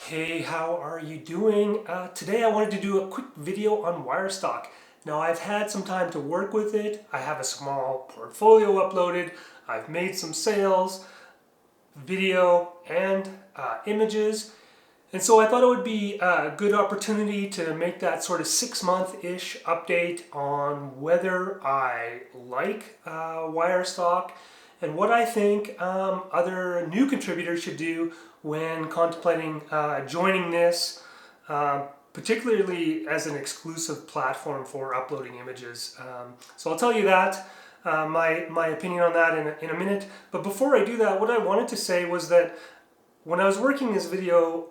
Hey, how are you doing? Today I wanted to do a quick video on Wirestock. Now I've had some time to work with it. I have a small portfolio uploaded. I've made some sales, video and images. And so I thought it would be a good opportunity to make that sort of 6-month-ish update on whether I like Wirestock and what I think other new contributors should do when contemplating joining this, particularly as an exclusive platform for uploading images. So I'll tell you that, my opinion on that in a minute. But before I do that, what I wanted to say was that when I was working this video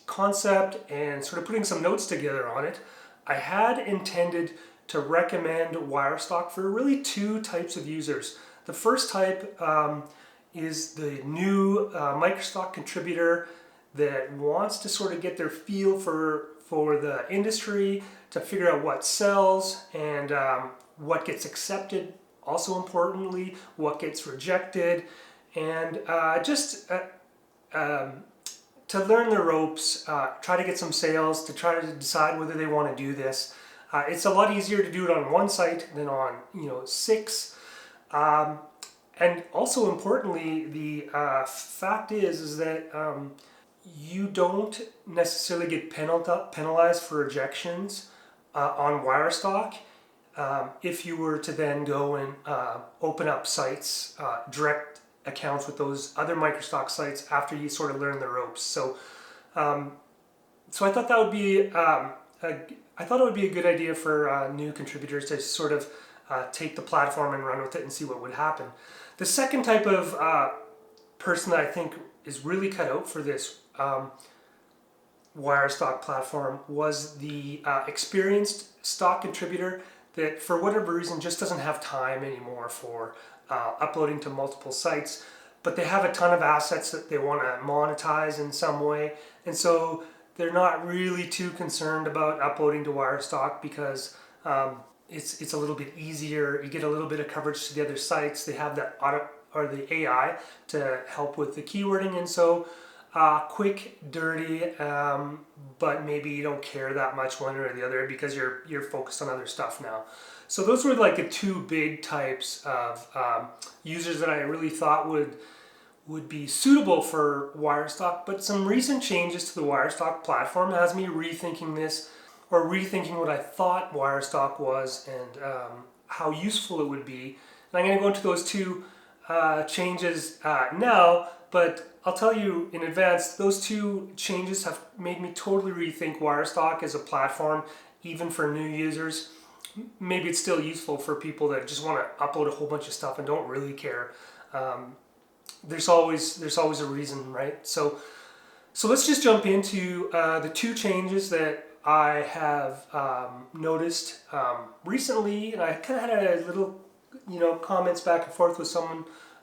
concept and sort of putting some notes together on it, I had intended to recommend Wirestock for really two types of users. The first type is the new microstock contributor that wants to sort of get their feel for the industry, to figure out what sells and what gets accepted, also importantly, what gets rejected, and to learn the ropes, try to get some sales, to try to decide whether they want to do this. It's a lot easier to do it on one site than on 6. And also importantly, the fact is that you don't necessarily get penalized for rejections on Wirestock if you were to then go and open up sites, direct accounts with those other microstock sites after you sort of learn the ropes. So I thought that would be I thought it would be a good idea for new contributors to sort of take the platform and run with it and see what would happen. The second type of person that I think is really cut out for this Wirestock platform was the experienced stock contributor that for whatever reason just doesn't have time anymore for uploading to multiple sites, but they have a ton of assets that they want to monetize in some way, and so they're not really too concerned about uploading to Wirestock because it's a little bit easier. You get a little bit of coverage to the other sites. They have that the AI to help with the keywording, and so quick, dirty, but maybe you don't care that much one or the other because you're focused on other stuff now. So those were like the two big types of users that I really thought would be suitable for Wirestock. But some recent changes to the Wirestock platform has me rethinking this, or rethinking what I thought Wirestock was and how useful it would be. And I'm going to go into those two changes now, but I'll tell you in advance, those two changes have made me totally rethink Wirestock as a platform, even for new users. Maybe it's still useful for people that just want to upload a whole bunch of stuff and don't really care. There's always a reason, right? So let's just jump into the two changes that I have noticed recently, and I kind of had a little, comments back and forth with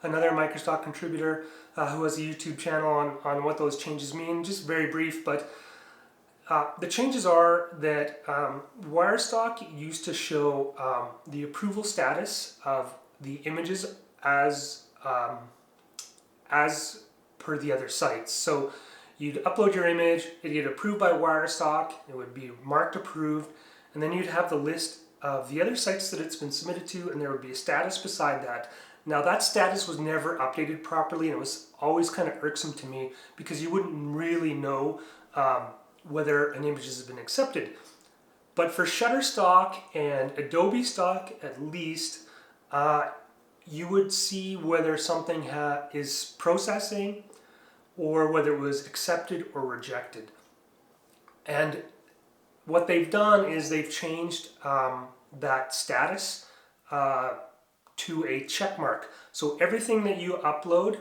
another microstock contributor who has a YouTube channel on what those changes mean. Just very brief, but the changes are that Wirestock used to show the approval status of the images as per the other sites. So you'd upload your image, it'd get approved by Wirestock, it would be marked approved, and then you'd have the list of the other sites that it's been submitted to, and there would be a status beside that. Now that status was never updated properly, and it was always kind of irksome to me because you wouldn't really know whether an image has been accepted. But for Shutterstock and adobestock at least, you would see whether something is processing or whether it was accepted or rejected. And what they've done is they've changed that status to a check mark. So everything that you upload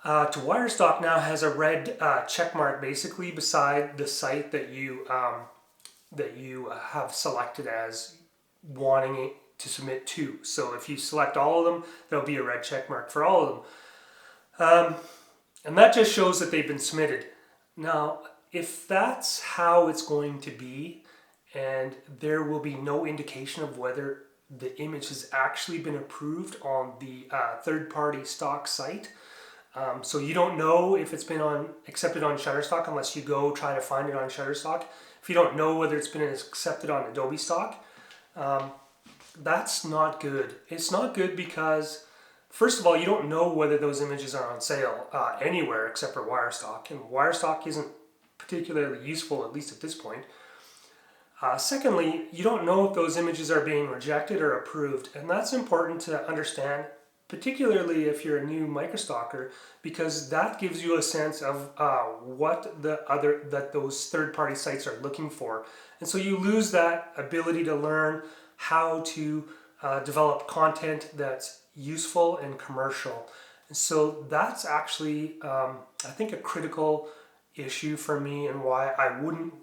to Wirestock now has a red check mark basically beside the site that you have selected as wanting it to submit to. So if you select all of them, there'll be a red check mark for all of them. And that just shows that they've been submitted. Now, if that's how it's going to be, and there will be no indication of whether the image has actually been approved on the third-party stock site, So you don't know if it's been accepted on Shutterstock unless you go try to find it on Shutterstock. If you don't know whether it's been accepted on adobestock, that's not good. It's not good because, first of all, you don't know whether those images are on sale anywhere except for Wirestock, and Wirestock isn't particularly useful, at least at this point. Secondly, you don't know if those images are being rejected or approved, and that's important to understand, particularly if you're a new microstocker, because that gives you a sense of what those third-party sites are looking for, and so you lose that ability to learn how to develop content that's useful and commercial. And so that's actually, I think, a critical issue for me, and why I wouldn't,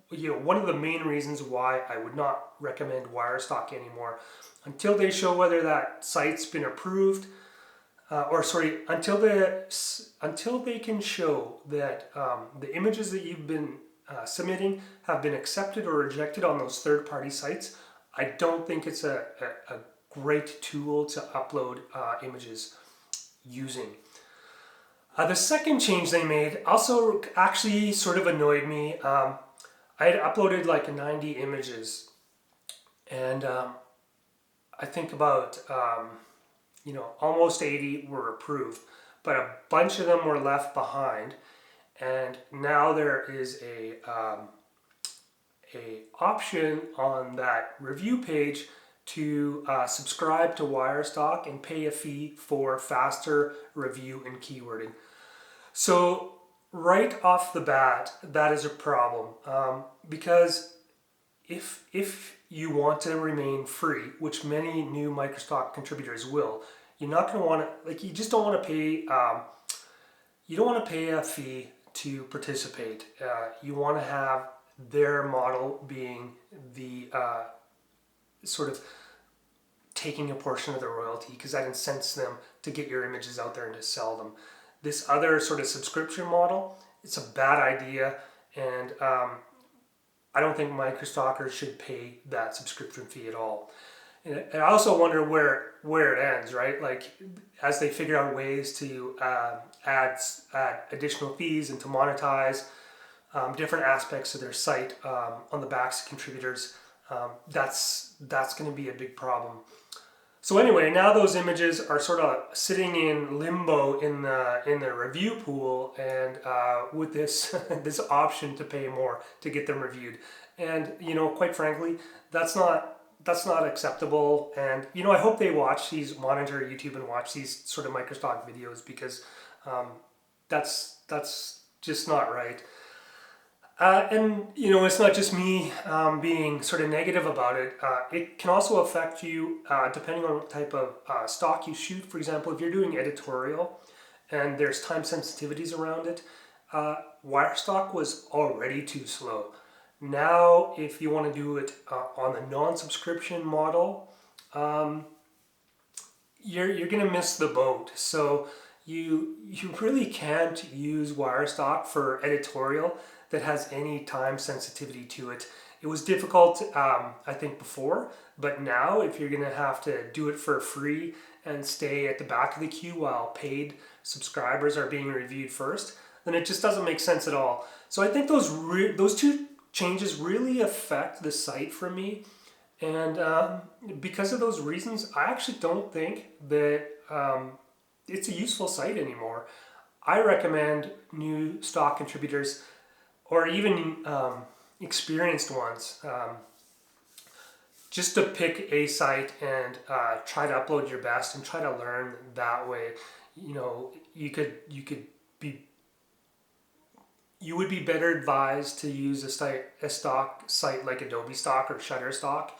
one of the main reasons why I would not recommend Wirestock anymore until they show whether that site's been approved, until they can show that the images that you've been submitting have been accepted or rejected on those third-party sites. I don't think it's a great tool to upload images using. The second change they made also actually sort of annoyed me. I had uploaded like 90 images, and I think about almost 80 were approved, but a bunch of them were left behind, and now there is a option on that review page to subscribe to Wirestock and pay a fee for faster review and keywording. So right off the bat, that is a problem, because if you want to remain free, which many new microstock contributors will, you're not going to want to, you just don't want to pay. You don't want to pay a fee to participate. You want to have their model being the sort of taking a portion of the royalty, because that incents them to get your images out there and to sell them. This other sort of subscription model, it's a bad idea, and I don't think microstockers should pay that subscription fee at all. And I also wonder where it ends, right? Like, as they figure out ways to add additional fees and to monetize different aspects of their site on the backs of contributors, that's going to be a big problem. So anyway, now those images are sort of sitting in limbo in the review pool, and with this this option to pay more to get them reviewed, and quite frankly, that's not acceptable. And I hope they monitor YouTube and watch these sort of microstock videos, because that's just not right. And it's not just me being sort of negative about it. It can also affect you depending on what type of stock you shoot. For example, if you're doing editorial and there's time sensitivities around it, Wirestock was already too slow. Now, if you want to do it on the non-subscription model, you're going to miss the boat. So you really can't use Wirestock for editorial that has any time sensitivity to it. It was difficult, I think, before, but now if you're going to have to do it for free and stay at the back of the queue while paid subscribers are being reviewed first, then it just doesn't make sense at all. So I think those two changes really affect the site for me, and because of those reasons, I actually don't think that it's a useful site anymore. I recommend new stock contributors, or even experienced ones, just to pick a site and try to upload your best and try to learn that way. You would be better advised to use a stock site like adobestock or Shutterstock.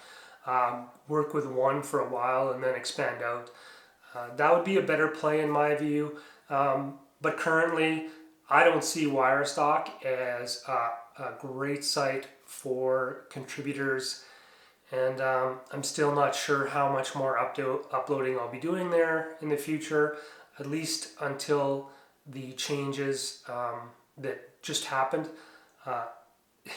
Work with one for a while and then expand out. That would be a better play in my view. But currently, I don't see Wirestock as a great site for contributors, and I'm still not sure how much more uploading I'll be doing there in the future, at least until the changes that just happened.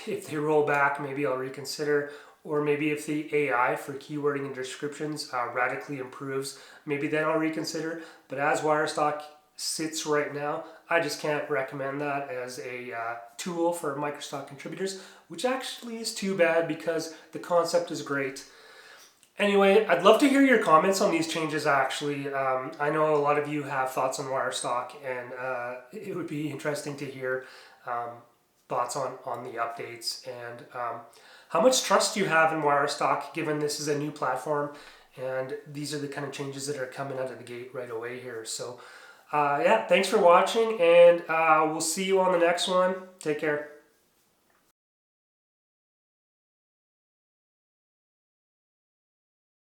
If they roll back, maybe I'll reconsider, or maybe if the AI for keywording and descriptions radically improves, maybe then I'll reconsider. But as Wirestock sits right now. I just can't recommend that as a tool for microstock contributors, which actually is too bad because the concept is great. Anyway, I'd love to hear your comments on these changes actually. I know a lot of you have thoughts on Wirestock, and it would be interesting to hear thoughts on the updates and how much trust you have in Wirestock given this is a new platform and these are the kind of changes that are coming out of the gate right away here. So yeah, thanks for watching, and we'll see you on the next one. Take care.